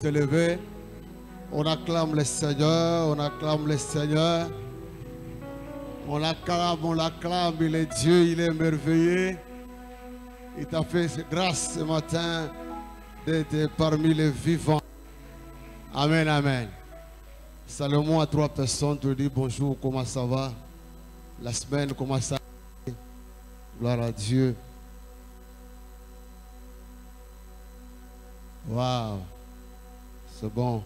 Se lever, on acclame le Seigneur, on acclame le Seigneur, on l'acclame, il est Dieu, il est merveilleux. Il t'a fait grâce ce matin d'être parmi les vivants. Amen, amen. Salut-moi à 3 personnes, te dis bonjour, comment ça va? La semaine, comment ça va? Gloire à Dieu. Waouh, c'est bon.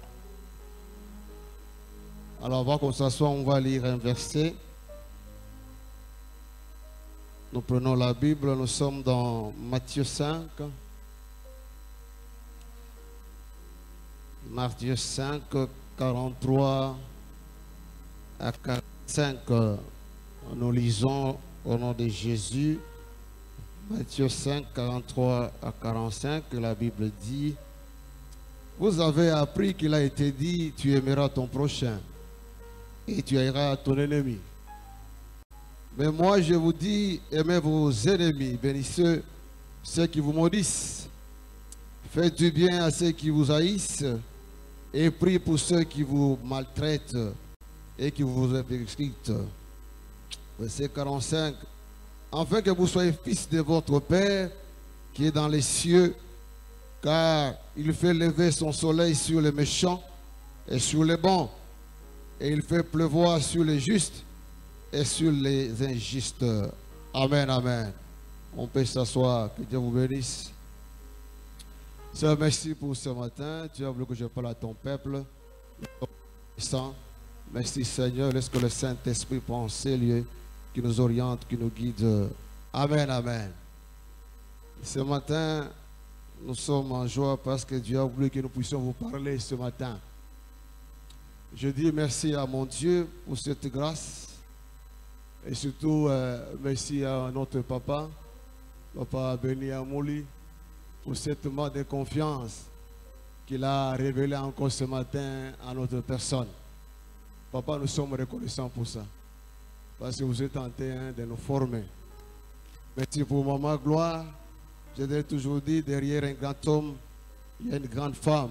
Alors, avant qu'on s'assoie, on va lire un verset. Nous prenons la Bible, nous sommes dans Matthieu 5. Matthieu 5, 43 à 45. Nous lisons au nom de Jésus. Matthieu 5, 43 à 45, la Bible dit: vous avez appris qu'il a été dit, tu aimeras ton prochain et tu haïras ton ennemi. Mais moi je vous dis, aimez vos ennemis, bénissez ceux qui vous maudissent, faites du bien à ceux qui vous haïssent et priez pour ceux qui vous maltraitent et qui vous persécutent. Verset 45. Afin que vous soyez fils de votre Père qui est dans les cieux, car il fait lever son soleil sur les méchants et sur les bons, et il fait pleuvoir sur les justes et sur les injustes. Amen, amen. On peut s'asseoir, que Dieu vous bénisse. Seigneur, merci pour ce matin. Tu as voulu que je parle à ton peuple. Merci Seigneur, laisse que le Saint-Esprit prenne ces lieux, qui nous oriente, qui nous guide. Amen, amen. Ce matin, nous sommes en joie parce que Dieu a voulu que nous puissions vous parler ce matin. Je dis merci à mon Dieu pour cette grâce. Et surtout, merci à notre papa, Papa Béni Amouli, pour cette main de confiance qu'il a révélée encore ce matin à notre personne. Papa, nous sommes reconnaissants pour ça. Parce que vous êtes en train de nous former. Merci pour Maman Gloire. Je l'ai toujours dit, derrière un grand homme, il y a une grande femme.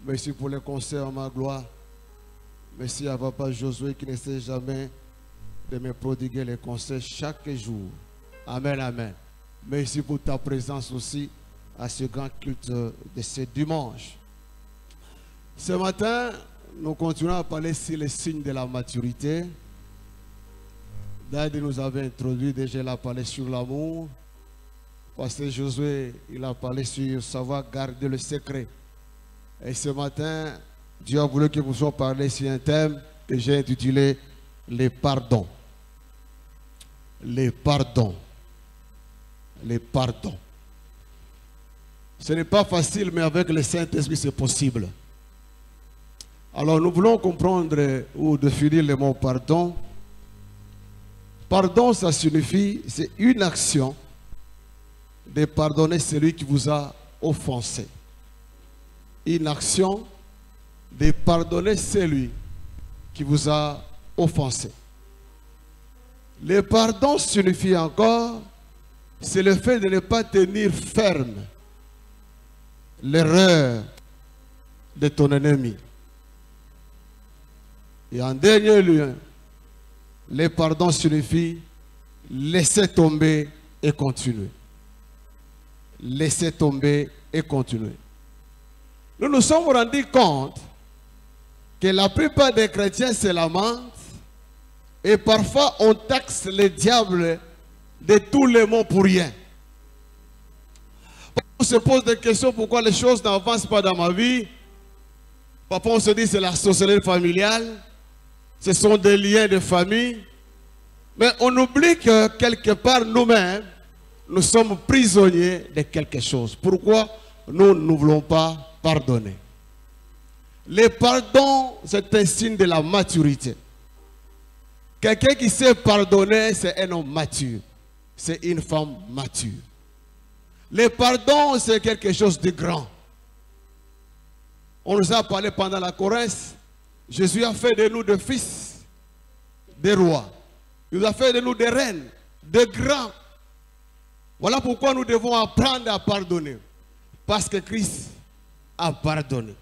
Merci pour les conseils, Maman Gloire. Merci à Papa Josué qui ne sait jamais de me prodiguer les conseils chaque jour. Amen, amen. Merci pour ta présence aussi à ce grand culte de ce dimanche. Ce matin, nous continuons à parler sur les signes de la maturité. David nous avait introduit, déjà il a parlé sur l'amour. Pasteur Josué, il a parlé sur savoir garder le secret. Et ce matin, Dieu a voulu que vous soyez parlé sur un thème que j'ai intitulé les pardons. Les pardons. Les pardons. Ce n'est pas facile, mais avec le Saint-Esprit, c'est possible. Alors nous voulons comprendre ou définir le mot pardon. Pardon, ça signifie, c'est une action de pardonner celui qui vous a offensé. Une action de pardonner celui qui vous a offensé. Le pardon signifie encore, c'est le fait de ne pas tenir ferme l'erreur de ton ennemi. Et en dernier lieu, le pardon signifie laisser tomber et continuer. Laisser tomber et continuer. Nous nous sommes rendus compte que la plupart des chrétiens se lamentent et parfois on taxe le diable de tous les maux pour rien. On se pose des questions pourquoi les choses n'avancent pas dans ma vie. Parfois on se dit c'est la sorcellerie familiale. Ce sont des liens de famille. Mais on oublie que quelque part nous-mêmes, nous sommes prisonniers de quelque chose. Pourquoi nous ne voulons pas pardonner? Le pardon, c'est un signe de la maturité. Quelqu'un qui sait pardonner, c'est un homme mature. C'est une femme mature. Le pardon, c'est quelque chose de grand. On nous a parlé pendant la Corinthe. Jésus a fait de nous des fils, des rois. Il nous a fait de nous des reines, des grands. Voilà pourquoi nous devons apprendre à pardonner. Parce que Christ à pardonner.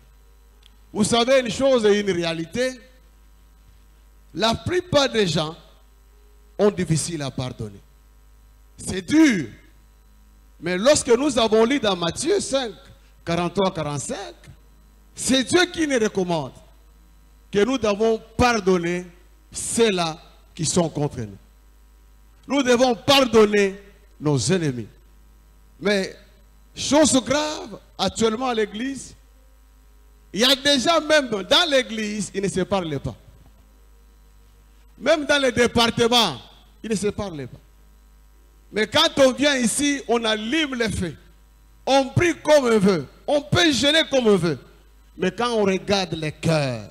Vous savez une chose et une réalité, la plupart des gens ont difficile à pardonner. C'est dur. Mais lorsque nous avons lu dans Matthieu 5, 43-45, c'est Dieu qui nous recommande que nous devons pardonner ceux-là qui sont contre nous. Nous devons pardonner nos ennemis. Mais, chose grave, actuellement à l'église, il y a déjà même dans l'église, ils ne se parlent pas. Même dans les départements, ils ne se parlent pas. Mais quand on vient ici, on allume les feux. On prie comme on veut. On peut jeûner comme on veut. Mais quand on regarde les cœurs,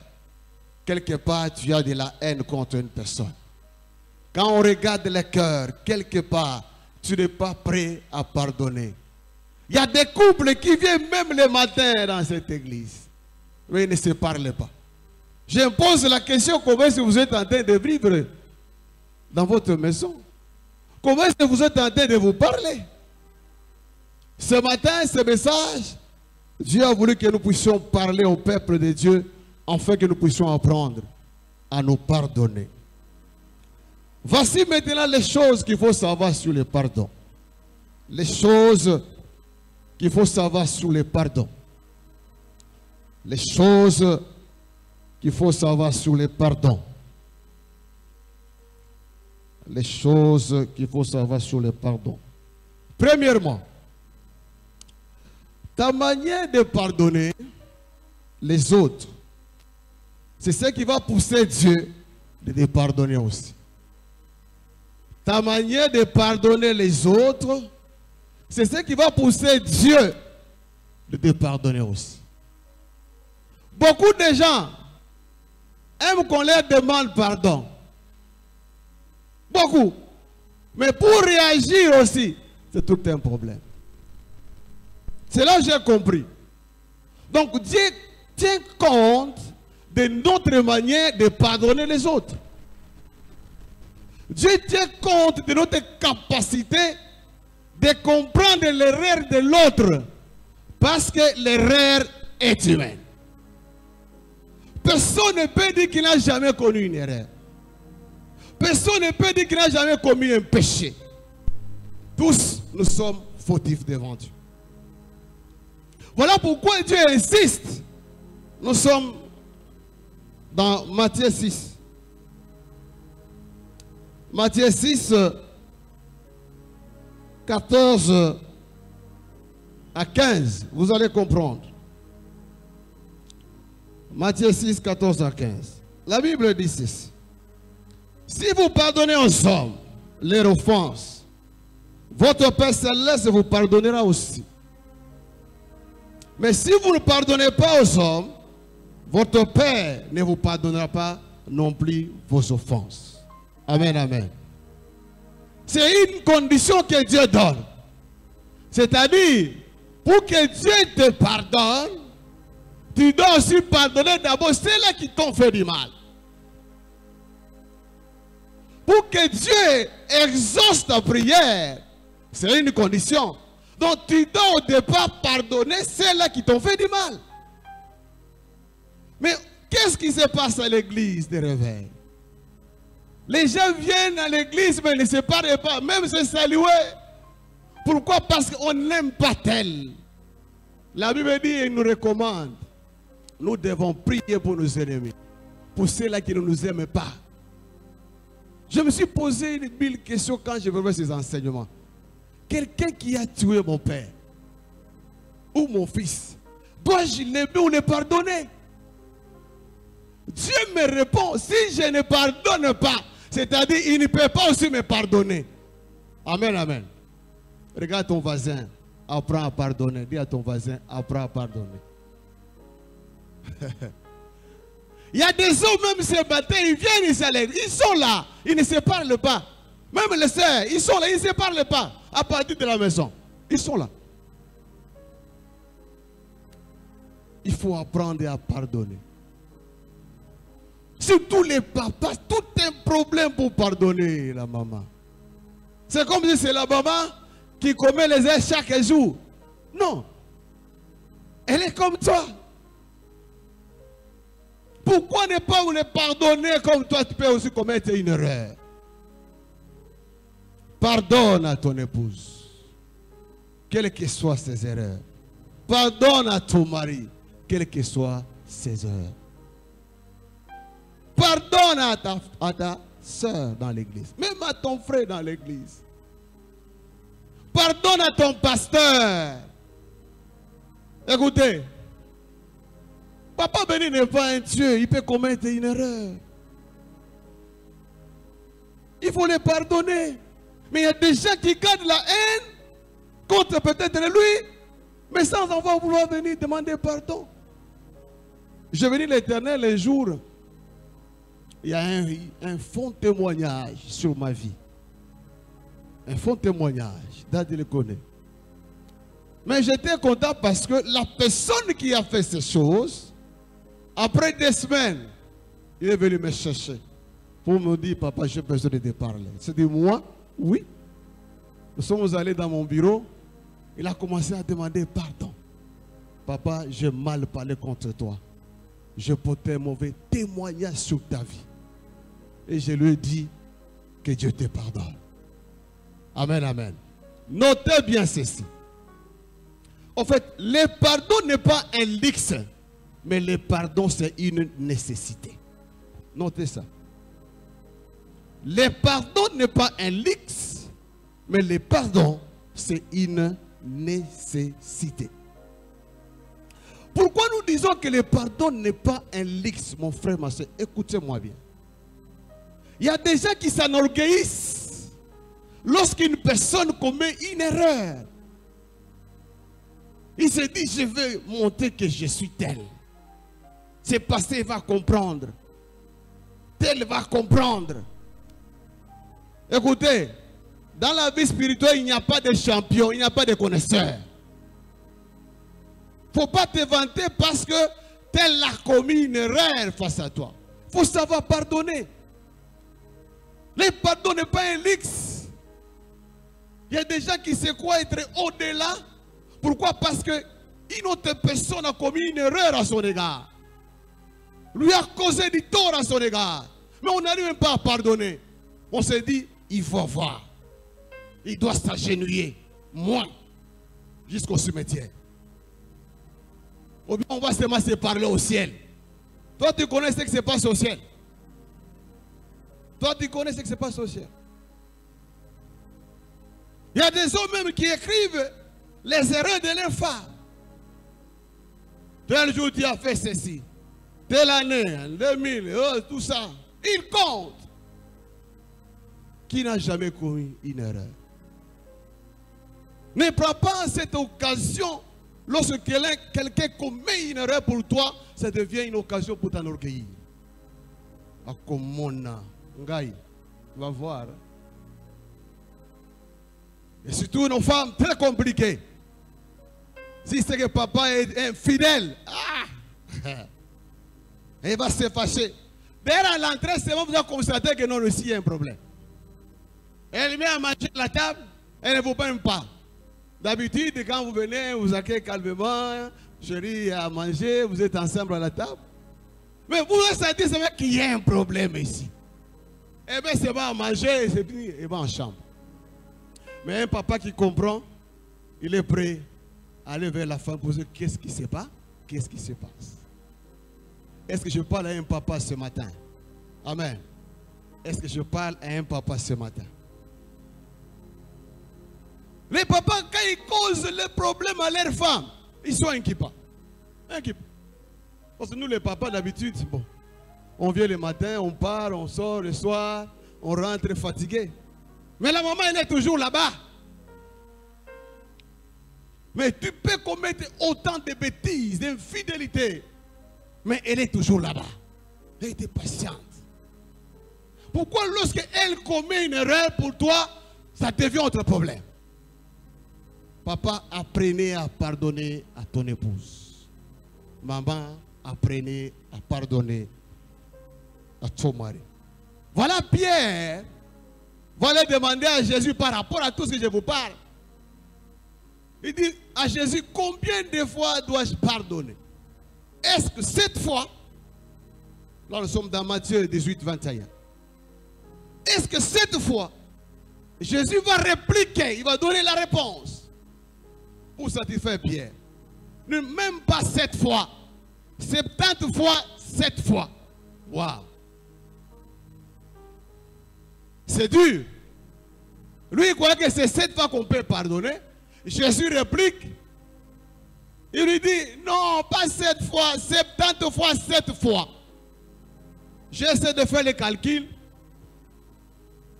quelque part, tu as de la haine contre une personne. Quand on regarde les cœurs, quelque part, tu n'es pas prêt à pardonner. Il y a des couples qui viennent même le matin dans cette église. Mais ils ne se parlent pas. Je pose la question, comment est-ce que vous êtes en train de vivre dans votre maison? Comment est-ce que vous êtes en train de vous parler? Ce matin, ce message, Dieu a voulu que nous puissions parler au peuple de Dieu afin que nous puissions apprendre à nous pardonner. Voici maintenant les choses qu'il faut savoir sur le pardon. Les choses qu'il faut savoir sur le pardon. Les choses qu'il faut savoir sur le pardon. Les choses qu'il faut savoir sur le pardon. Premièrement, ta manière de pardonner les autres, c'est ce qui va pousser Dieu de te pardonner aussi. Ta manière de pardonner les autres, c'est ce qui va pousser Dieu de te pardonner aussi. Beaucoup de gens aiment qu'on leur demande pardon. Beaucoup. Mais pour réagir aussi, c'est tout un problème. C'est là que j'ai compris. Donc Dieu tient compte de notre manière de pardonner les autres. Dieu tient compte de notre capacité de comprendre l'erreur de l'autre. Parce que l'erreur est humaine. Personne ne peut dire qu'il n'a jamais connu une erreur. Personne ne peut dire qu'il n'a jamais commis un péché. Tous, nous sommes fautifs devant Dieu. Voilà pourquoi Dieu insiste. Nous sommes dans Matthieu 6. Matthieu 6, 14 à 15. Vous allez comprendre. Matthieu 6, 14 à 15. La Bible dit ceci. Si vous pardonnez aux hommes leurs offenses, votre Père Céleste vous pardonnera aussi. Mais si vous ne pardonnez pas aux hommes, votre Père ne vous pardonnera pas non plus vos offenses. Amen, amen. C'est une condition que Dieu donne. C'est-à-dire, pour que Dieu te pardonne, tu dois aussi pardonner d'abord ceux-là qui t'ont fait du mal. Pour que Dieu exauce ta prière, c'est une condition. Donc tu dois au départ pardonner ceux-là qui t'ont fait du mal. Mais qu'est-ce qui se passe à l'église de réveil? Les gens viennent à l'église mais ne se parlent pas, même se saluer. Pourquoi? Parce qu'on n'aime pas tel. La Bible dit et nous recommande. Nous devons prier pour nos ennemis, pour ceux-là qui ne nous aiment pas. Je me suis posé une mille questions quand je préparais ces enseignements. Quelqu'un qui a tué mon père ou mon fils, dois-je l'aimer ou le pardonner? Dieu me répond, si je ne pardonne pas, c'est-à-dire il ne peut pas aussi me pardonner. Amen, amen. Regarde ton voisin, apprends à pardonner. Dis à ton voisin, apprends à pardonner. Il y a des hommes, même ce matin, ils viennent, ils sont là, ils ne se parlent pas. Même les sœurs, ils sont là, ils ne se parlent pas. À partir de la maison, ils sont là. Il faut apprendre à pardonner. Surtout les papas, tout un problème pour pardonner la maman. C'est comme si c'est la maman qui commet les erreurs chaque jour. Non. Elle est comme toi. Pourquoi ne pas le pardonner comme toi tu peux aussi commettre une erreur? Pardonne à ton épouse, quelles que soient ses erreurs. Pardonne à ton mari, quelles que soient ses erreurs. Pardonne à ta soeur dans l'église, même à ton frère dans l'église. Pardonne à ton pasteur. Écoutez, Papa béni n'est pas un Dieu, il peut commettre une erreur. Il faut les pardonner. Mais il y a des gens qui gardent la haine contre peut-être lui, mais sans avoir vouloir venir demander pardon. Je venais l'Éternel un jour, il y a un fond témoignage sur ma vie. Un fond témoignage, Daddy le connaît. Mais j'étais content parce que la personne qui a fait ces choses, après 2 semaines, il est venu me chercher pour me dire, papa, j'ai besoin de te parler. C'est dit, moi, oui. Nous sommes allés dans mon bureau, il a commencé à demander pardon. Papa, j'ai mal parlé contre toi. Je portais un mauvais témoignage sur ta vie. Et je lui ai dit que Dieu te pardonne. Amen, amen. Notez bien ceci. En fait, le pardon n'est pas un luxe, mais le pardon c'est une nécessité. Notez ça. Le pardon n'est pas un luxe, mais le pardon c'est une nécessité. Pourquoi nous disons que le pardon n'est pas un luxe, mon frère, ma soeur? Écoutez-moi bien. Il y a des gens qui s'enorgueillissent lorsqu'une personne commet une erreur. Il se dit, je vais montrer que je suis tel. Ce passé va comprendre. Tel va comprendre. Écoutez, dans la vie spirituelle, il n'y a pas de champion, il n'y a pas de connaisseur. Il ne faut pas te vanter parce que tel a commis une erreur face à toi. Il faut savoir pardonner. Le pardon n'est pas un luxe. Il y a des gens qui se croient être au-delà. Pourquoi? Parce qu'une autre personne a commis une erreur à son égard. Lui a causé du tort à son égard. Mais on n'arrive même pas à pardonner. On se dit, il faut voir. Il doit s'agenouiller. Moi, jusqu'au cimetière. Ou bien on va seulement se parler au ciel. Toi, tu connais ce qui se passe au ciel. Toi, tu connais ce qui se passe au ciel. Il y a des hommes même qui écrivent les erreurs de leurs femmes. Tel jour tu as fait ceci. Telle année, en 2000, oh, tout ça. Ils comptent. Qui n'a jamais commis une erreur? Ne prends pas cette occasion. Lorsque quelqu'un commet une erreur pour toi, ça devient une occasion pour t'enorgueillir. Akomona, Ngaï, tu vas voir. Et surtout nos femmes très compliquées. Si c'est que papa est infidèle, il va se fâcher. D'ailleurs, à l'entrée, c'est bon, vous allez constater que non, ici, il y a un problème. Elle met à manger à la table, elle ne vous parle pas. D'habitude, quand vous venez, vous accueillez calmement, chérie, à manger, vous êtes ensemble à la table. Mais vous vous sentez qu'il y a un problème ici. Eh bien, c'est pas à manger, c'est fini, il va en chambre. Mais un papa qui comprend, il est prêt à aller vers la femme pour dire qu'est-ce qui se passe? Qu'est-ce qui se passe? Est-ce que je parle à un papa ce matin? Amen. Est-ce que je parle à un papa ce matin? Les papas, quand ils causent les problèmes à leurs femmes, ils sont inquiétés. Parce que nous, les papas, d'habitude, bon, on vient le matin, on part, on sort le soir, on rentre fatigué. Mais la maman, elle est toujours là-bas. Mais tu peux commettre autant de bêtises, d'infidélité. Mais elle est toujours là-bas. Elle était patiente. Pourquoi lorsqu'elle commet une erreur pour toi, ça devient autre problème? Papa, apprenez à pardonner à ton épouse. Maman, apprenez à pardonner à ton mari. Voilà Pierre. Voilà demander à Jésus par rapport à tout ce que je vous parle. Il dit à Jésus, combien de fois dois-je pardonner? Est-ce que 7 fois? Là, nous sommes dans Matthieu 18, 21. Est-ce que 7 fois, Jésus va répliquer, il va donner la réponse pour satisfaire Pierre? Même pas 7 fois. 70 fois, 7 fois. Waouh! C'est dur. Lui, il croit que c'est 7 fois qu'on peut pardonner. Jésus réplique. Il lui dit, non, pas 7 fois, 70 fois, 7 fois. J'essaie de faire les calculs.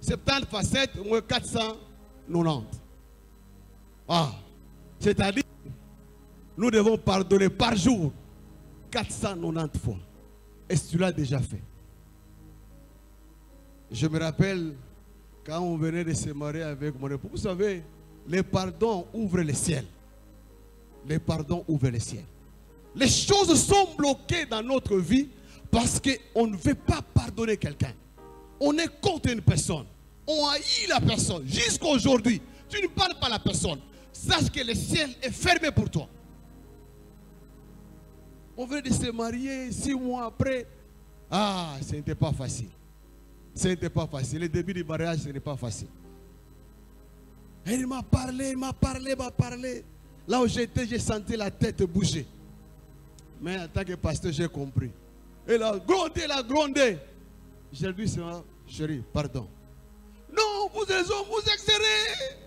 70 fois 7, au moins 490. Ah, c'est-à-dire, nous devons pardonner par jour 490 fois. Est-ce que tu l'as déjà fait? Je me rappelle quand on venait de se marier avec mon époux. Vous savez, les pardons ouvrent le ciel. Les pardons ouvrent le ciel. Les choses sont bloquées dans notre vie parce qu'on ne veut pas pardonner quelqu'un. On est contre une personne. On haït la personne. Jusqu'à aujourd'hui, tu ne parles pas à la personne. Sache que le ciel est fermé pour toi. On venait de se marier 6 mois après. Ah, ce n'était pas facile. Ce n'était pas facile. Le début du mariage, ce n'est pas facile. Et il m'a parlé. Là où j'étais, j'ai senti la tête bouger. Mais en tant que pasteur, j'ai compris. Et il a grondé. J'ai dit, chérie, pardon. Non, vous avez raison, vous excellez.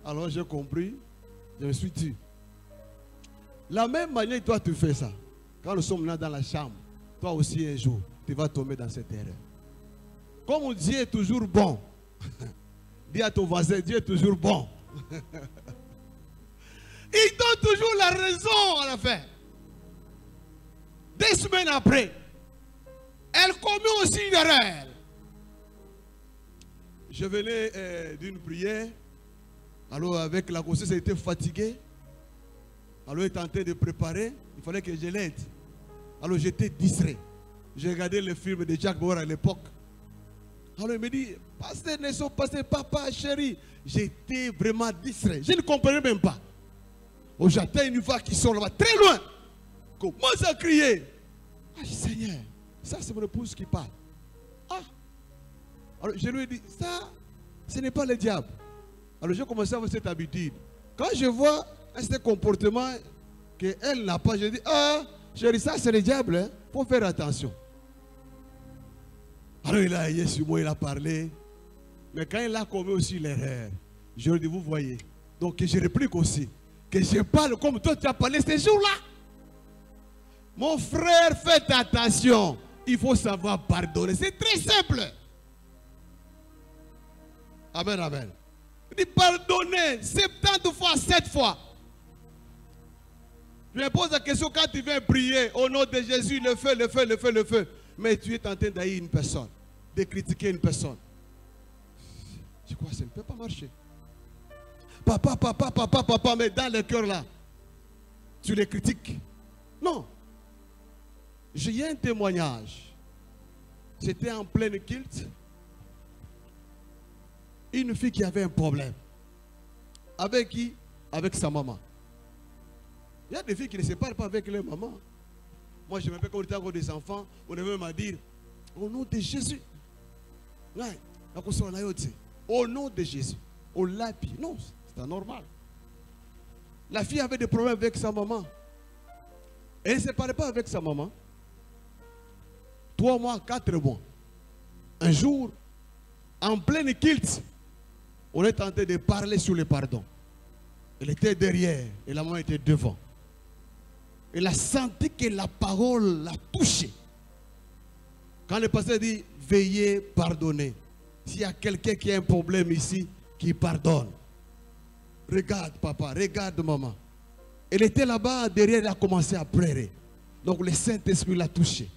Alors j'ai compris, je me suis dit. La même manière que toi tu fais ça. Quand nous sommes là dans la chambre, toi aussi un jour, tu vas tomber dans cette erreur. Comme Dieu est toujours bon, dis à ton voisin, Dieu est toujours bon. Il donne toujours la raison à la fin. 2 semaines après, elle commet aussi une erreur. Je venais d'une prière. Alors avec la grossesse, elle était fatiguée. Alors elle était en train de préparer. Il fallait que je l'aide. Alors j'étais distrait. J'ai regardé le film de Jack Bauer à l'époque. Alors il me dit, pasteur Nelson, pasteur papa, chérie. J'étais vraiment distrait. Je ne comprenais même pas. Oh, j'attends une voix qui sort là-bas, très loin. Commence à crier. Ah, Seigneur, ça c'est mon épouse qui parle. Ah. Alors je lui ai dit, ça, ce n'est pas le diable. Alors j'ai commencé à avoir cette habitude. Quand je vois ce comportement qu'elle n'a pas, je dis, ah, chérie, ça c'est le diable, il faut faire attention. Alors il a sur moi, il a parlé. Mais quand il a commis aussi l'erreur, je lui ai dit, vous voyez. Donc je réplique aussi. Que je parle comme toi tu as parlé ces jours-là. Mon frère, faites attention. Il faut savoir pardonner. C'est très simple. Amen, amen. Il dit pardonner 70 fois, 7 fois. Je me pose la question quand tu viens prier au nom de Jésus, le feu. Mais tu es en train d'haïr une personne, de critiquer une personne. Je crois que ça ne peut pas marcher. Papa, mais dans le cœur là, tu les critiques. Non. J'ai un témoignage. C'était en pleine culte. Une fille qui avait un problème. Avec qui? Avec sa maman. Il y a des filles qui ne se parlent pas avec leur maman. Moi, je me rappelle quand on était encore des enfants, on devait me dire, au nom de Jésus. Au nom de Jésus. Au lapi. Non, c'est normal. La fille avait des problèmes avec sa maman. Elle ne se parlait pas avec sa maman. 3 mois, 4 mois. Un jour, en pleine culte, on est en train de parler sur le pardon. Elle était derrière et la maman était devant. Elle a senti que la parole l'a touchée. Quand le pasteur dit, veillez pardonner. S'il y a quelqu'un qui a un problème ici, qui pardonne. Regarde papa, regarde maman. Elle était là-bas, derrière, elle a commencé à pleurer. Donc le Saint-Esprit l'a touchée.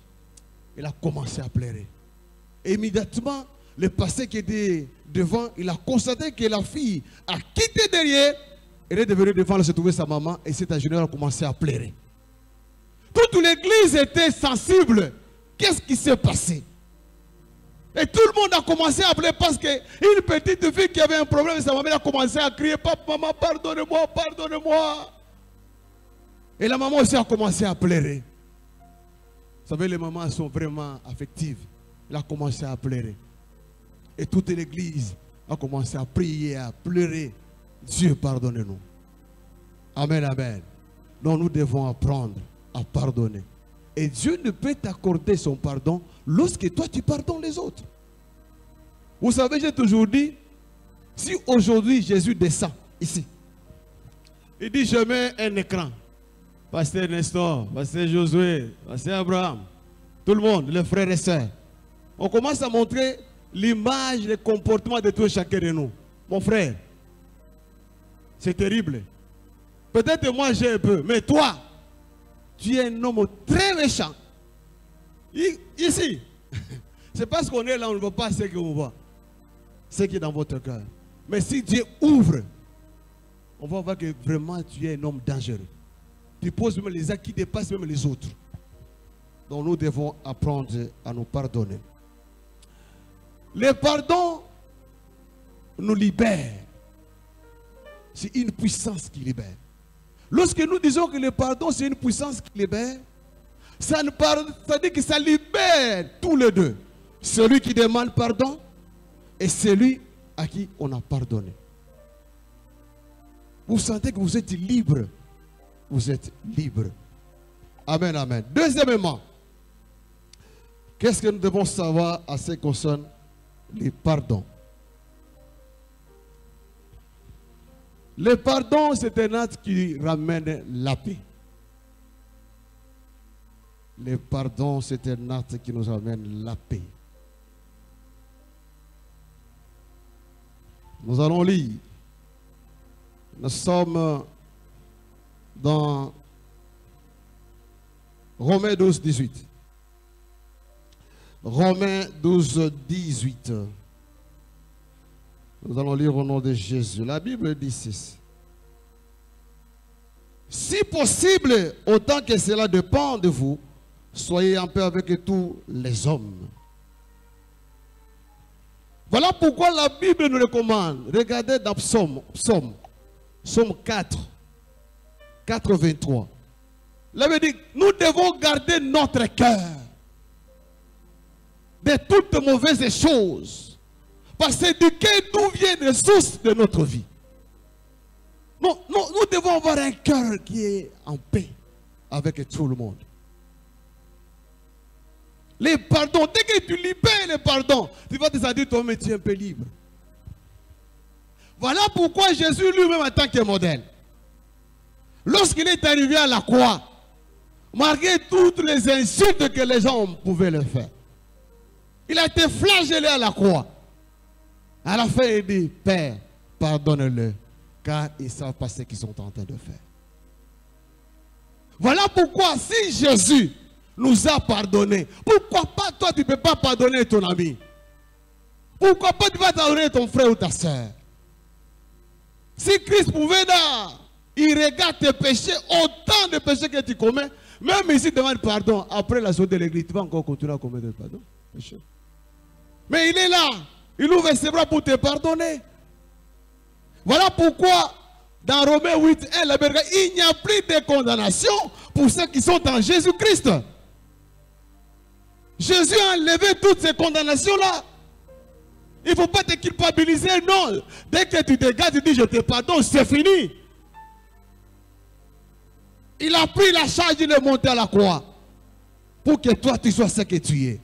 Elle a commencé à pleurer. Et immédiatement, le pasteur qui était devant, il a constaté que la fille a quitté derrière. Elle est devenue devant, elle se trouvait sa maman et cet ingénieur a commencé à pleurer. Toute l'église était sensible. Qu'est-ce qui s'est passé? Et tout le monde a commencé à pleurer parce qu'une petite fille qui avait un problème, sa maman a commencé à crier, papa, maman, pardonnez-moi, pardonnez-moi. Et la maman aussi a commencé à pleurer. Vous savez, les mamans sont vraiment affectives. Elle a commencé à pleurer. Et toute l'église a commencé à prier, à pleurer. Dieu, pardonnez-nous. Amen, amen. Donc nous devons apprendre à pardonner. Et Dieu ne peut t'accorder son pardon lorsque toi tu pardonnes les autres. Vous savez, j'ai toujours dit, si aujourd'hui Jésus descend ici, il dit je mets un écran. Pasteur Nestor, Pasteur Josué, Pasteur Abraham, tout le monde, les frères et sœurs. On commence à montrer l'image, le comportement de tout chacun de nous. Mon frère, c'est terrible. Peut-être moi j'ai un peu, mais toi, tu es un homme très méchant. Ici, c'est parce qu'on est là, on ne voit pas ce qu'on voit. Ce qui est dans votre cœur. Mais si Dieu ouvre, on va voir que vraiment tu es un homme dangereux. Tu poses même les actes qui dépassent même les autres. Donc nous devons apprendre à nous pardonner. Le pardon nous libère. C'est une puissance qui libère. Lorsque nous disons que le pardon c'est une puissance qui libère, ça dit que ça libère tous les deux. Celui qui demande pardon et celui à qui on a pardonné. Vous sentez que vous êtes libre. Vous êtes libre. Amen, amen. Deuxièmement, qu'est-ce que nous devons savoir à ce qui concerne les pardons? Le pardon, c'est un acte qui ramène la paix. Le pardon, c'est un acte qui nous amène la paix. Nous allons lire. Nous sommes dans Romains 12, 18. Romains 12, 18. Nous allons lire au nom de Jésus. La Bible dit ceci. Si possible, autant que cela dépend de vous, soyez en paix avec tous les hommes. Voilà pourquoi la Bible nous recommande. Regardez dans Psaume 4, 23. La Bible dit, nous devons garder notre cœur de toutes mauvaises choses. Parce que du cœur d'où viennent les sources de notre vie. Nous devons avoir un cœur qui est en paix avec tout le monde. Les pardons, dès que tu libères les pardons, tu vas te sentir toi-même tu es un peu libre. Voilà pourquoi Jésus lui-même en tant que modèle, lorsqu'il est arrivé à la croix, malgré toutes les insultes que les gens pouvaient le faire, il a été flagellé à la croix. À la fin, il dit, Père, pardonne-le, car ils ne savent pas ce qu'ils sont en train de faire. Voilà pourquoi, si Jésus nous a pardonné, pourquoi pas toi, tu ne peux pas pardonner ton ami? Pourquoi pas tu vas pardonner ton frère ou ta soeur? Si Christ pouvait là, il regarde tes péchés, autant de péchés que tu commets, même ici, demande pardon. Après la sortie de l'église, tu vas encore continuer à commettre le pardon. Mais il est là. Il ouvre ses bras pour te pardonner. Voilà pourquoi, dans Romains 8, il n'y a plus de condamnation pour ceux qui sont en Jésus-Christ. Jésus a enlevé toutes ces condamnations-là. Il ne faut pas te culpabiliser, non. Dès que tu dégages, tu dis je te pardonne, c'est fini. Il a pris la charge, il est monté à la croix. Pour que toi, tu sois ce que tu es.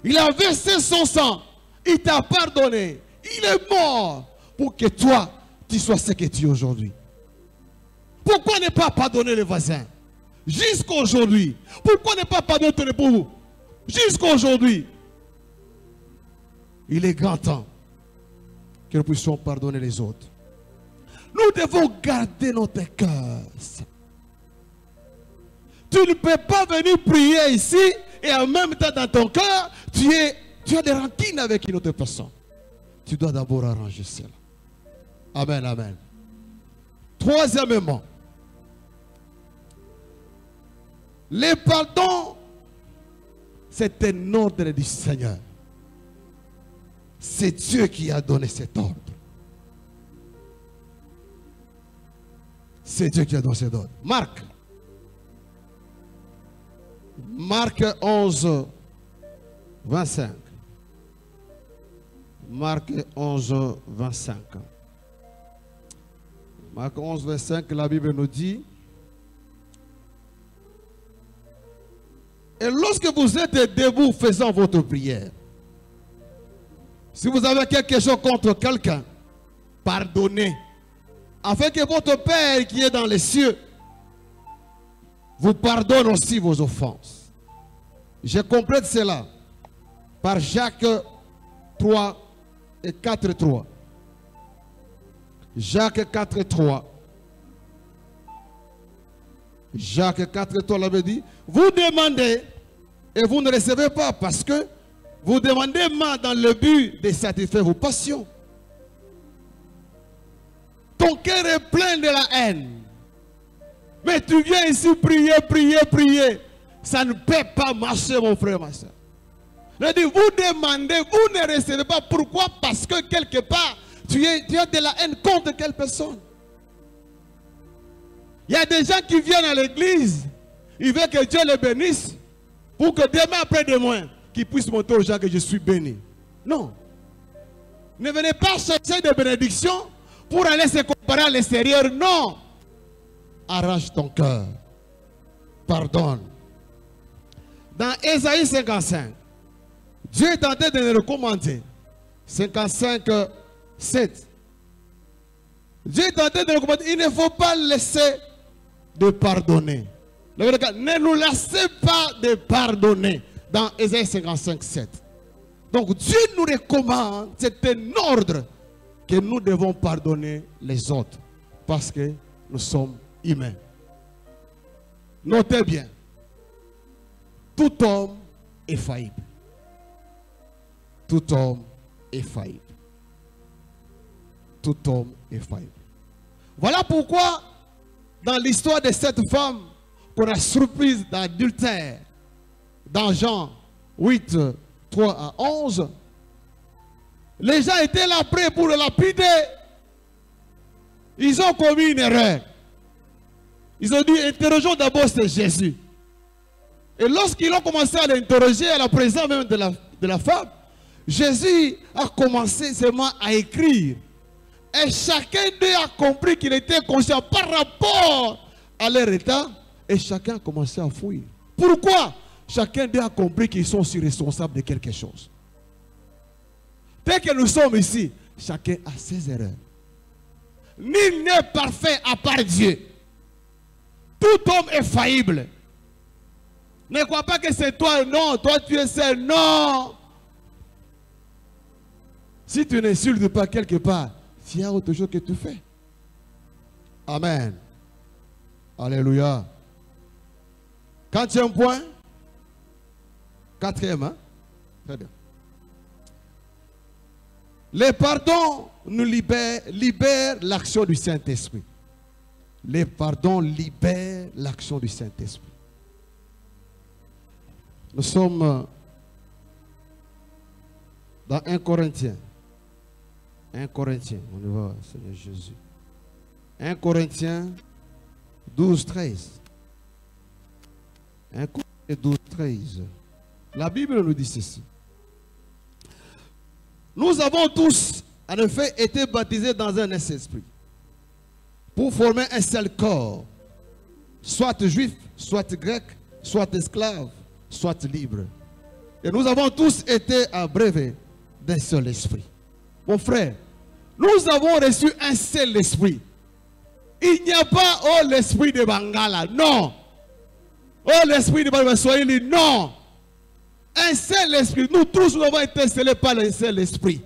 Il a versé son sang. Il t'a pardonné. Il est mort pour que toi, tu sois ce que tu es aujourd'hui. Pourquoi ne pas pardonner les voisins? Jusqu'à aujourd'hui. Pourquoi ne pas pardonner ton époux? Jusqu'à aujourd'hui. Il est grand temps que nous puissions pardonner les autres. Nous devons garder notre cœur. Tu ne peux pas venir prier ici et en même temps dans ton cœur, tu as des rancines avec une autre personne. Tu dois d'abord arranger cela. Amen, amen. Troisièmement, le pardon, c'est un ordre du Seigneur. c'est Dieu qui a donné cet ordre. C'est Dieu qui a donné cet ordre. Marc 11, 25. Marc 11, 25. Marc 11, 25, la Bible nous dit: et lorsque vous êtes debout faisant votre prière, si vous avez quelque chose contre quelqu'un, pardonnez, afin que votre Père qui est dans les cieux vous pardonne aussi vos offenses. Je complète cela par Jacques 3 et 4, 3. Jacques 4, 3. Jacques 4, 3 l'avait dit: vous demandez et vous ne recevez pas parce que vous demandez mal dans le but de satisfaire vos passions. Ton cœur est plein de la haine. Mais tu viens ici prier, prier, prier. Ça ne peut pas marcher, mon frère, ma soeur. Je dis, vous demandez, vous ne recevez pas. Pourquoi? Parce que quelque part, tu as de la haine contre quelle personne? Il y a des gens qui viennent à l'église, ils veulent que Dieu les bénisse, pour que demain après-demain, qu'ils puissent montrer aux gens que je suis béni. Non. Ne venez pas chercher des bénédictions pour aller se comparer à l'extérieur. Non. Arrache ton cœur. Pardonne. Dans Ésaïe 55, Dieu est en train de nous recommander. 55, 7. Dieu est en train de nous recommander. Il ne faut pas laisser de pardonner. Ne nous laissez pas de pardonner. Dans Ésaïe 55, 7. Donc Dieu nous recommande, c'est un ordre, que nous devons pardonner les autres. Parce que nous sommes humains. Notez bien. Tout homme est faillible. Tout homme est faillible. Tout homme est faillible. Voilà pourquoi, dans l'histoire de cette femme qu'on a surprise d'adultère, dans Jean 8, 3 à 11, les gens étaient là prêts pour le lapider. Ils ont commis une erreur. Ils ont dit, interrogeons d'abord c'est Jésus. Et lorsqu'ils ont commencé à l'interroger à la présence même de la femme, Jésus a commencé seulement à écrire. Et chacun d'eux a compris qu'il était conscient par rapport à leur état. Et chacun a commencé à fuir. Pourquoi? Chacun d'eux a compris qu'ils sont aussi responsables de quelque chose. Dès que nous sommes ici, chacun a ses erreurs. Nul n'est parfait à part Dieu. Tout homme est faillible. Ne crois pas que c'est toi, non, toi tu es seul, non. Si tu n'insultes pas quelque part, il y a autre chose que tu fais. Amen. Alléluia. Quatrième point. Quatrième, hein? Très bien. Les pardons nous libèrent l'action du Saint-Esprit. Les pardons libèrent l'action du Saint-Esprit. Nous sommes dans 1 Corinthiens. 1 Corinthiens, on y va, Seigneur Jésus. 1 Corinthiens 12, 13. 1 Corinthiens 12, 13. La Bible nous dit ceci. Nous avons tous, en effet, été baptisés dans un esprit pour former un seul corps, soit juif, soit grec, soit esclave, soit libre. Et nous avons tous été abreuvés d'un seul esprit. Mon frère, nous avons reçu un seul esprit. Il n'y a pas, oh, l'esprit de Bangala, non. Oh, l'esprit de Bangala, non. Un seul esprit. Nous tous nous avons été scellés par un seul esprit.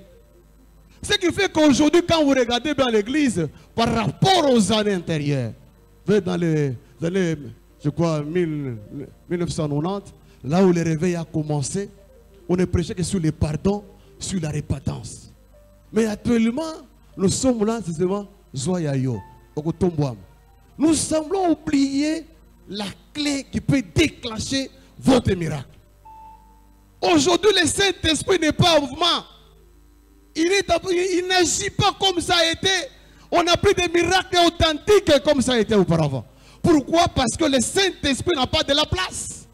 Ce qui fait qu'aujourd'hui, quand vous regardez dans l'église, par rapport aux années antérieures, dans les années, je crois, 1990, là où le réveil a commencé, on ne prêchait que sur les pardons, sur la repentance. Mais actuellement, nous sommes là, c'est seulement Zoyayo, Okotombouam. Nous semblons oublier la clé qui peut déclencher votre miracle. Aujourd'hui, le Saint-Esprit n'est pas en mouvement. il n'agit pas comme ça a été. On n'a plus de miracles authentiques comme ça a été auparavant. Pourquoi? Parce que le Saint-Esprit n'a pas de la place.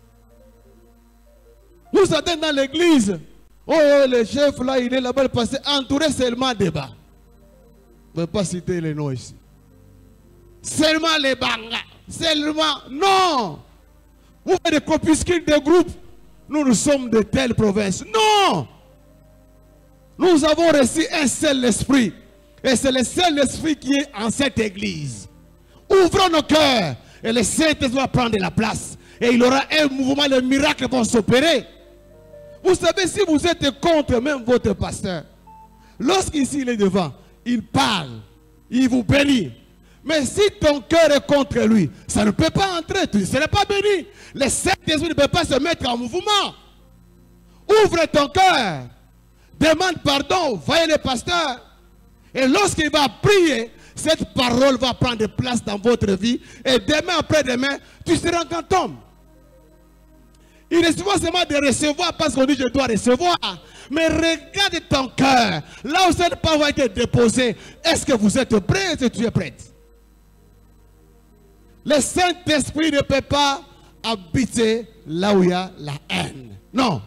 Nous sommes dans l'église. Oh, le chef là, il est là-bas, le pasteur, entouré seulement des bas. Je ne vais pas citer les noms ici. Seulement les bangas. Seulement, non. Vous faites des corpuscules, des groupes. Nous sommes de telle province. Non. Nous avons reçu un seul esprit. Et c'est le seul esprit qui est en cette église. Ouvrons nos cœurs. Et le Saint-Esprit va prendre la place. Et il y aura un mouvement, les miracles vont s'opérer. Vous savez, si vous êtes contre même votre pasteur, lorsqu'ici il est devant, il parle, il vous bénit. Mais si ton cœur est contre lui, ça ne peut pas entrer, tu ne seras pas béni. Le Saint-Esprit ne peut pas se mettre en mouvement. Ouvre ton cœur, demande pardon, voyez le pasteur. Et lorsqu'il va prier, cette parole va prendre place dans votre vie. Et demain après-demain, tu seras quand homme. Il ne suffit pas seulement de recevoir parce qu'on dit je dois recevoir. Mais regarde ton cœur. Là où cette parole a été déposée, est-ce que vous êtes prêt? Est-ce que tu es prête? Le Saint-Esprit ne peut pas habiter là où il y a la haine. Non.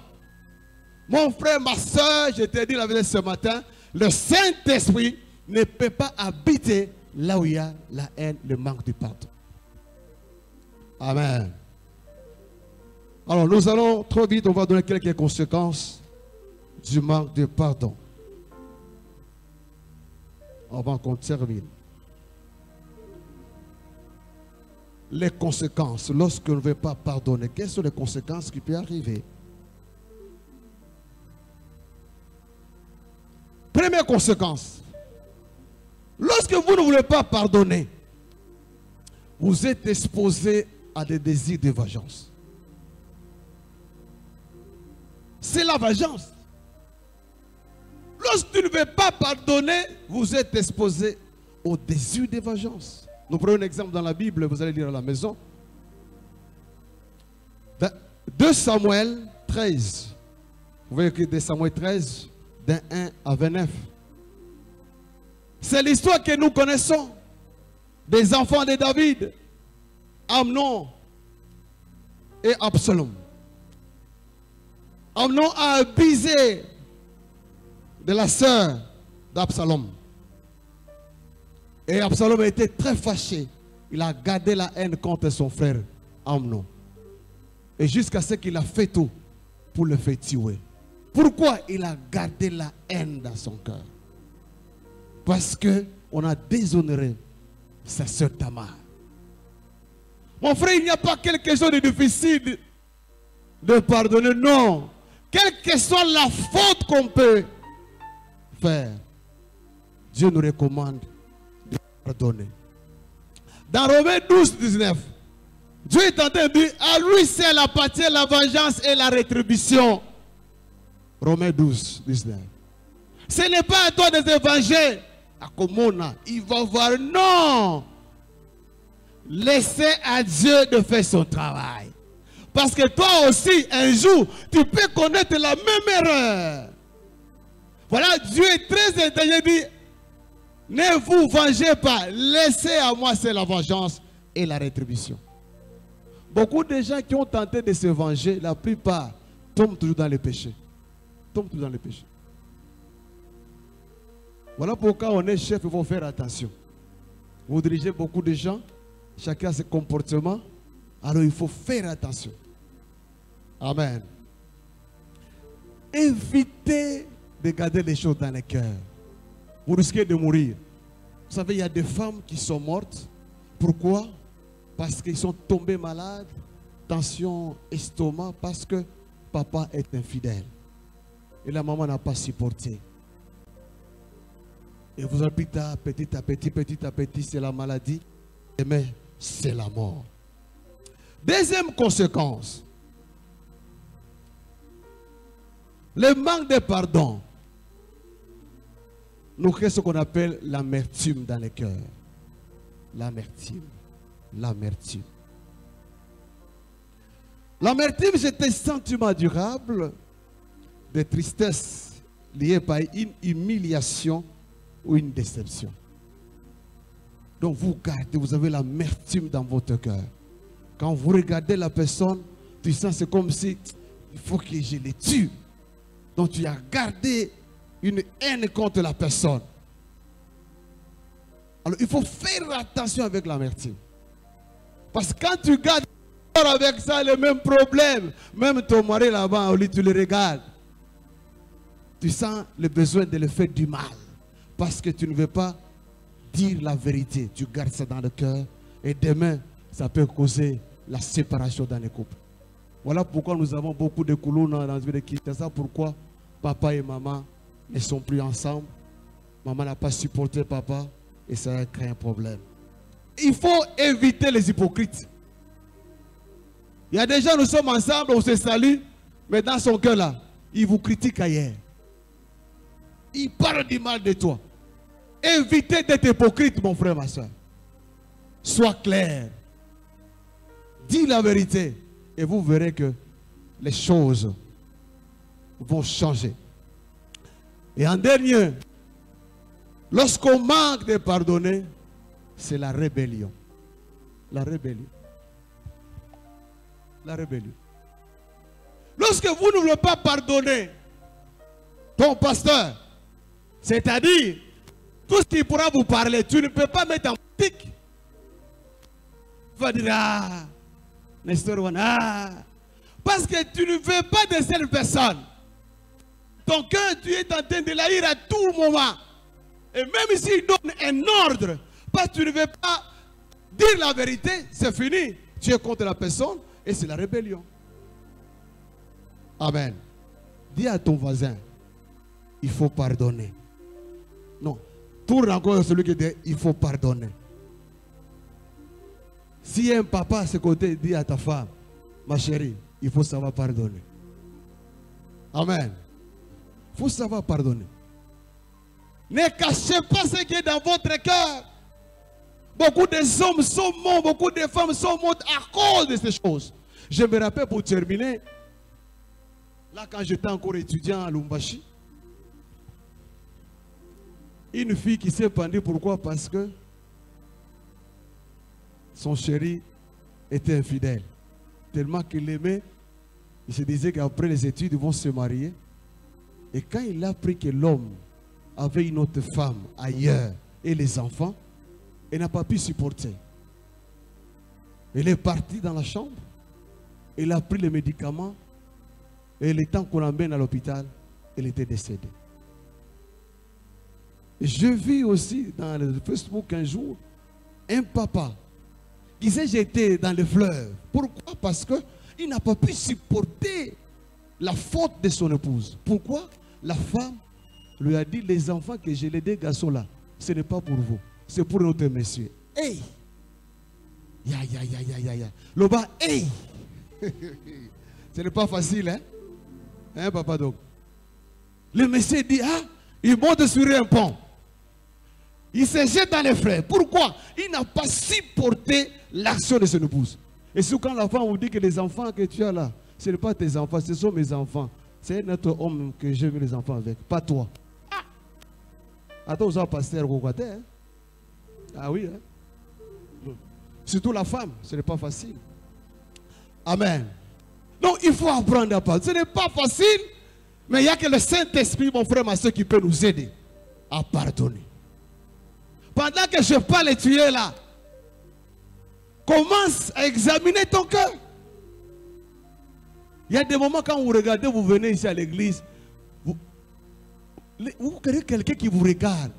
Mon frère, ma soeur, je te dis la vérité ce matin, le Saint-Esprit ne peut pas habiter là où il y a la haine, le manque de pardon. Amen. Alors nous allons trop vite, on va donner quelques conséquences du manque de pardon. Avant qu'on termine. Les conséquences, lorsqu'on ne veut pas pardonner, quelles sont les conséquences qui peuvent arriver? Première conséquence, lorsque vous ne voulez pas pardonner, vous êtes exposé à des désirs de vengeance. C'est la vengeance. Lorsque tu ne veux pas pardonner, vous êtes exposé au désir de vengeance. Nous prenons un exemple dans la Bible, vous allez lire à la maison. 2 Samuel 13. Vous voyez que 2 Samuel 13, d'un 1 à 29. C'est l'histoire que nous connaissons des enfants de David, Amnon et Absalom. Amnon a abusé de la sœur d'Absalom. Et Absalom a été très fâché. Il a gardé la haine contre son frère Amnon. Et jusqu'à ce qu'il a fait tout pour le faire tuer. Pourquoi il a gardé la haine dans son cœur? Parce qu'on a déshonoré sa sœur Tamar. Mon frère, il n'y a pas quelque chose de difficile de pardonner. Non. Quelle que soit la faute qu'on peut faire, Dieu nous recommande de pardonner. Dans Romains 12, 19, Dieu est en train de dire, à lui seul appartient la vengeance et la rétribution. Romains 12, 19. Ce n'est pas à toi de te venger. À Komona, il va voir. Non. Laissez à Dieu de faire son travail. Parce que toi aussi, un jour, tu peux connaître la même erreur. Voilà, Dieu est très intelligent. Il dit, ne vous vengez pas. Laissez à moi, c'est la vengeance et la rétribution. Beaucoup de gens qui ont tenté de se venger, la plupart tombent toujours dans les péchés. Tombent toujours dans les péchés. Voilà pourquoi on est chef, il faut faire attention. Vous dirigez beaucoup de gens, chacun a ses comportements. Alors il faut faire attention. Amen. Évitez de garder les choses dans le cœur. Vous risquez de mourir. Vous savez, il y a des femmes qui sont mortes. Pourquoi? Parce qu'ils sont tombés malades. Tension, estomac, parce que papa est infidèle. Et la maman n'a pas supporté. Et vous en petit à petit, c'est la maladie. Mais c'est la mort. Deuxième conséquence, le manque de pardon nous crée ce qu'on appelle l'amertume dans le cœur. L'amertume. L'amertume. L'amertume, c'est un sentiment durable de tristesse lié par une humiliation ou une déception. Donc vous gardez, vous avez l'amertume dans votre cœur. Quand vous regardez la personne, tu sens c'est comme si il faut que je le tue. Donc tu as gardé une haine contre la personne. Alors il faut faire attention avec l'amertume. Parce que quand tu gardes avec ça le même problème, même ton mari là-bas, tu le regardes, tu sens le besoin de le faire du mal. Parce que tu ne veux pas dire la vérité. Tu gardes ça dans le cœur. Et demain, ça peut causer la séparation dans les couples. Voilà pourquoi nous avons beaucoup de colonnes dans la vie de Christ. C'est ça pourquoi papa et maman ne sont plus ensemble. Maman n'a pas supporté papa et ça a créé un problème. Il faut éviter les hypocrites. Il y a des gens, nous sommes ensemble, on se salue, mais dans son cœur là, il vous critique ailleurs. Il parle du mal de toi. Évitez d'être hypocrite, mon frère, ma soeur. Sois clair. Dis la vérité. Et vous verrez que les choses vont changer. Et en dernier, lorsqu'on manque de pardonner, c'est la rébellion. La rébellion. La rébellion. Lorsque vous ne voulez pas pardonner ton pasteur, c'est-à-dire tout ce qui pourra vous parler, tu ne peux pas mettre en pratique. Tu vas dire, ah, Nestor, ah, parce que tu ne veux pas de cette personne. Ton cœur, tu es en train de l'haïr à tout moment. Et même s'il donne un ordre, parce que tu ne veux pas dire la vérité, c'est fini. Tu es contre la personne et c'est la rébellion. Amen. Dis à ton voisin, il faut pardonner. Non, tourne encore celui qui dit, il faut pardonner. Si y a un papa à ce côté, dis à ta femme, ma chérie, il faut savoir pardonner. Amen. Il faut savoir pardonner. Ne cachez pas ce qui est dans votre cœur. Beaucoup de hommes sont morts, beaucoup de femmes sont mortes à cause de ces choses. Je me rappelle pour terminer, là quand j'étais encore étudiant à Lumbashi, une fille qui s'est pendue, pourquoi? Parce que son chéri était infidèle. Tellement qu'il l'aimait, il se disait qu'après les études, ils vont se marier. Et quand il a appris que l'homme avait une autre femme ailleurs et les enfants, il n'a pas pu supporter. Il est parti dans la chambre, il a pris les médicaments et le temps qu'on l'emmène à l'hôpital, il était décédé. Je vis aussi dans le Facebook un jour un papa qui s'est jeté dans le fleuve. Pourquoi? Parce qu'il n'a pas pu supporter la faute de son épouse. Pourquoi? La femme lui a dit, les enfants que j'ai, les deux garçons là, ce n'est pas pour vous, c'est pour notre monsieur. Hey! Ya, ya, ya, ya, ya, ya. Le bas, hey! Ce n'est pas facile, hein? Hein, papa, donc? Le monsieur dit, ah, il monte sur un pont. Il se jette dans les fleuves. Pourquoi? Il n'a pas supporté l'action de son épouse. Et c'est quand la femme vous dit que les enfants que tu as là, ce n'est pas tes enfants, ce sont mes enfants. C'est notre homme que j'ai vu les enfants avec, pas toi. Ah! Attends, vous avez pasteur Gogoté, hein? Ah oui, hein? Surtout la femme, ce n'est pas facile. Amen. Donc il faut apprendre à pardonner. Ce n'est pas facile, mais il n'y a que le Saint-Esprit, mon frère, ma soeur, qui peut nous aider à pardonner. Pendant que je parle et tu es là, commence à examiner ton cœur. Il y a des moments quand vous regardez, vous venez ici à l'église, vous regardez quelqu'un qui vous regarde.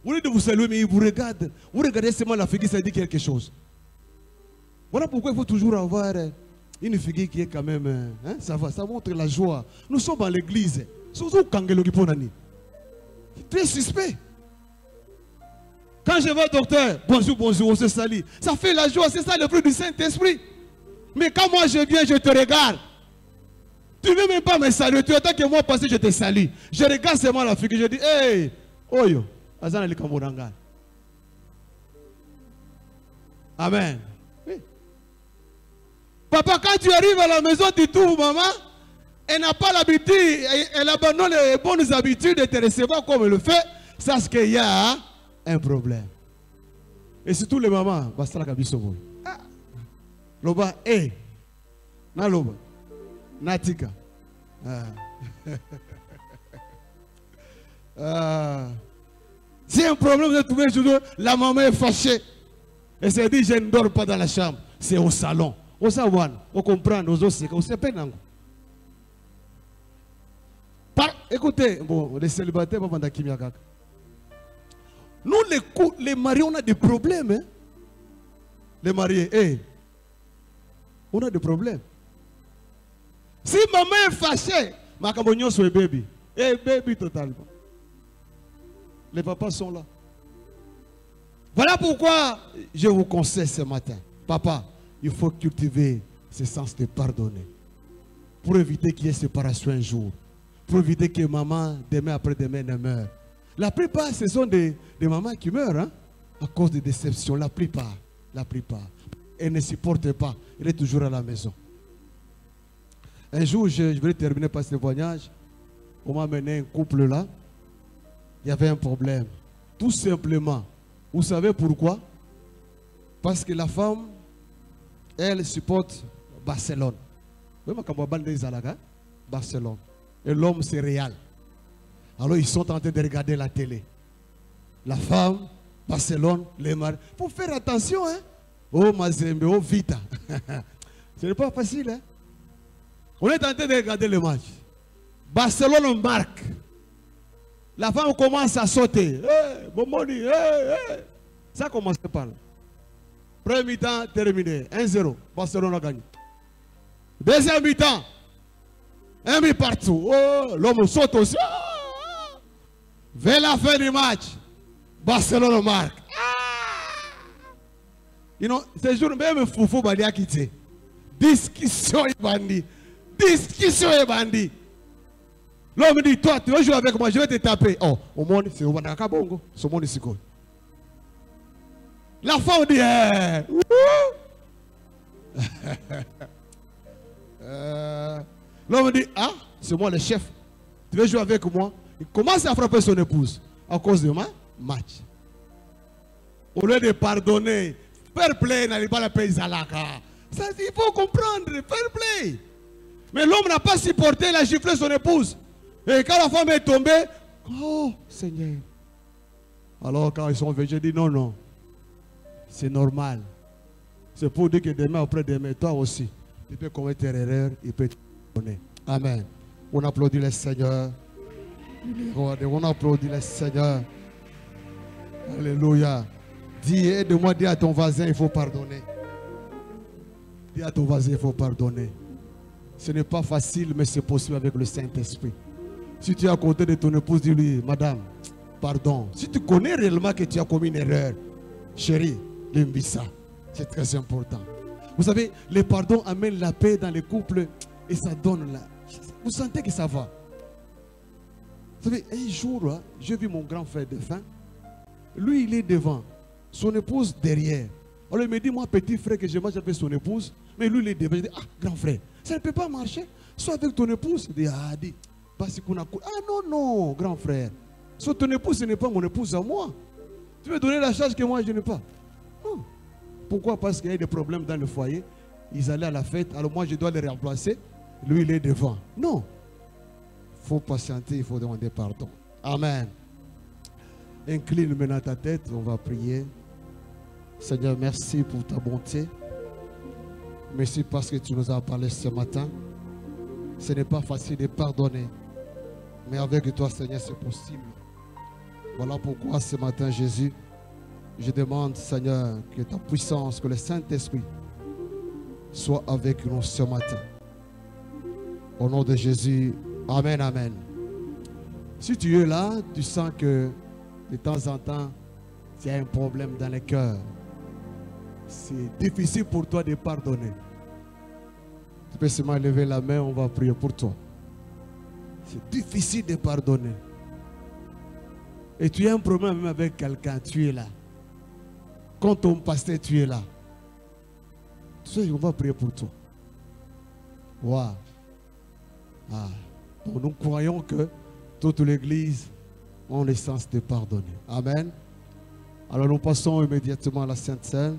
Vous voulez de vous saluer, mais il vous regarde. Vous regardez seulement la figure, ça dit quelque chose. Voilà pourquoi il faut toujours avoir une figure qui est quand même, hein, ça va, ça montre la joie. Nous sommes dans l'église. Surtout Kangelo Giponani. Très suspect. Quand je vais au docteur, bonjour, bonjour, on se salue. Ça fait la joie, c'est ça le fruit du Saint-Esprit. Mais quand moi je viens, je te regarde. Tu ne veux même pas me saluer. Tu attends que moi passer, je te salue. Je regarde seulement la figure, je dis, hey, oyo, azana li kamoranga. Amen. Oui. Papa, quand tu arrives à la maison, tu trouves maman, elle n'a pas l'habitude, elle abandonne les bonnes habitudes de te recevoir comme elle le fait, ça c'est qu'il y a un problème. Et surtout les mamans, basta la kabisobo. Loba, na loba, natika. C'est un problème de trouver toujours, la maman est fâchée. Elle se dit, je ne dors pas dans la chambre, c'est au salon. Au savoir, on comprend, on sait que c'est pas. Écoutez, bon, les célibataires, nous les mariés, on a des problèmes. Hein? Les mariés, on a des problèmes. Si maman est fâchée, ma cambognon sur le baby. Baby totalement. Les papas sont là. Voilà pourquoi je vous conseille ce matin. Papa, il faut cultiver ce sens de pardonner. Pour éviter qu'il y ait séparation un jour. Pour éviter que maman, demain après demain, ne meure. La plupart, ce sont des mamans qui meurent hein, à cause de déceptions. La plupart. Elle ne supporte pas. Elle est toujours à la maison. Un jour, je vais terminer par ce témoignage. On m'a amené un couple là. Il y avait un problème. Tout simplement. Vous savez pourquoi? Parce que la femme, elle supporte Barcelone. Barcelone. Et l'homme, c'est Real. Alors, ils sont en train de regarder la télé. La femme, Barcelone, les maris. Il faut faire attention, hein. Oh, Mazembe, oh, Vita. Ce n'est pas facile, hein. On est en train de regarder le match. Barcelone marque. La femme commence à sauter. Hey, Bomoni, ça commence par là. Premier mi-temps terminé. 1-0. Barcelone a gagné. Deuxième mi-temps. Un but partout. Oh, l'homme saute aussi. Vers la fin du match, Barcelone marque. You know, ce jour, même Foufou Badi a quitté. Discussion et bandit. Discussion et bandit. L'homme dit, toi, tu veux jouer avec moi, je vais te taper. Oh, au monde, c'est au Wanaka Bongo. C'est au monde ici. La femme dit, l'homme dit, ah, c'est moi le chef. Tu veux jouer avec moi? Il commence à frapper son épouse à cause de ma match. Au lieu de pardonner, fair play, n'allez pas la paix Zalaka. Ça, il faut comprendre, fair play. Mais l'homme n'a pas supporté, il a giflé son épouse. Et quand la femme est tombée, oh Seigneur. Alors quand ils sont venus, j'ai dit non, non. C'est normal. C'est pour dire que demain, après demain, toi aussi, tu peux commettre une erreur, il peut te donner. Amen. On applaudit le Seigneur. On applaudit le Seigneur. Alléluia. Dis, aide-moi, dis à ton voisin, il faut pardonner. Dis à ton voisin, il faut pardonner. Ce n'est pas facile, mais c'est possible avec le Saint-Esprit. Si tu es à côté de ton épouse, dis-lui, madame, pardon. Si tu connais réellement que tu as commis une erreur, chérie, ça, c'est très important. Vous savez, le pardon amène la paix dans les couples et ça donne la... Vous sentez que ça va. Vous savez, un jour, hein, j'ai vu mon grand frère de faim. Lui, il est devant. Son épouse derrière. Alors il me dit, moi, petit frère, que je marche avec son épouse. Mais lui, il est devant. Je dis, ah, grand frère, ça ne peut pas marcher. Soit avec ton épouse. Il dit, ah, dit, parce qu'on a... Ah non, non, grand frère. Soit ton épouse, ce n'est pas mon épouse à moi. Tu veux donner la charge que moi, je n'ai pas. Non. Pourquoi? Parce qu'il y a des problèmes dans le foyer. Ils allaient à la fête. Alors moi, je dois les remplacer. Lui, il est devant. Non. Il faut patienter, il faut demander pardon. Amen. Incline maintenant ta tête, on va prier. Seigneur, merci pour ta bonté. Merci parce que tu nous as parlé ce matin. Ce n'est pas facile de pardonner. Mais avec toi, Seigneur, c'est possible. Voilà pourquoi ce matin, Jésus, je demande, Seigneur, que ta puissance, que le Saint-Esprit soit avec nous ce matin. Au nom de Jésus, amen, amen. Si tu es là, tu sens que de temps en temps, il y a un problème dans le cœur. C'est difficile pour toi de pardonner. Tu peux seulement lever la main, on va prier pour toi. C'est difficile de pardonner. Et tu as un problème même avec quelqu'un, tu es là. Quand ton pasteur, tu es là. Tu sais, on va prier pour toi. Wow. Ah. Donc nous croyons que toute l'Église a l'essence de pardonner. Amen. Alors nous passons immédiatement à la Sainte Seine.